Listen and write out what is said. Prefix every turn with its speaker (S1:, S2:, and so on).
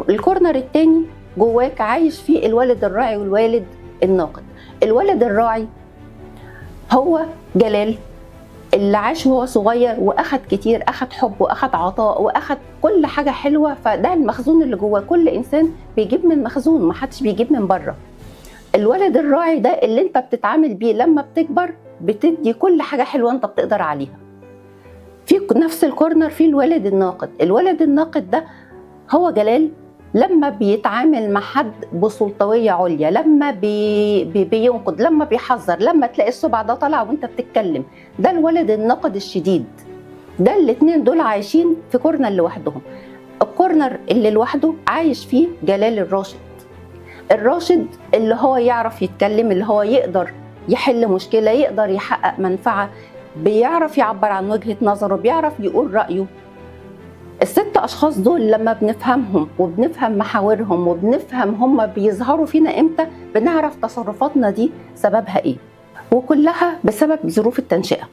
S1: الكورنر التاني جواك عايش فيه الولد الراعي والوالد الناقد. الولد الراعي هو جلال اللي عاش وهو صغير واخد كتير، اخد حب واخد عطاء واخد كل حاجه حلوه، فده المخزون اللي جواه. كل انسان بيجيب من مخزون، ما حدش بيجيب من بره. الولد الراعي ده اللي انت بتتعامل بيه لما بتكبر، بتدي كل حاجه حلوه انت بتقدر عليها. في نفس الكورنر في الولد الناقد. الولد الناقد ده هو جلال لما بيتعامل مع حد بسلطويه عليا، لما بينقد، لما بيحذر، لما تلاقي الصبع ده طالع وانت بتتكلم، ده الولد الناقد الشديد. ده الاتنين دول عايشين في كورنر لوحدهم. الكورنر اللي لوحده عايش فيه جلال الراشد. الراشد اللي هو يعرف يتكلم، اللي هو يقدر يحل مشكلة، يقدر يحقق منفعة، بيعرف يعبر عن وجهة نظره، بيعرف يقول رأيه. الست أشخاص دول لما بنفهمهم وبنفهم محاورهم وبنفهم هم بيظهروا فينا إمتى، بنعرف تصرفاتنا دي سببها إيه، وكلها بسبب ظروف التنشئة.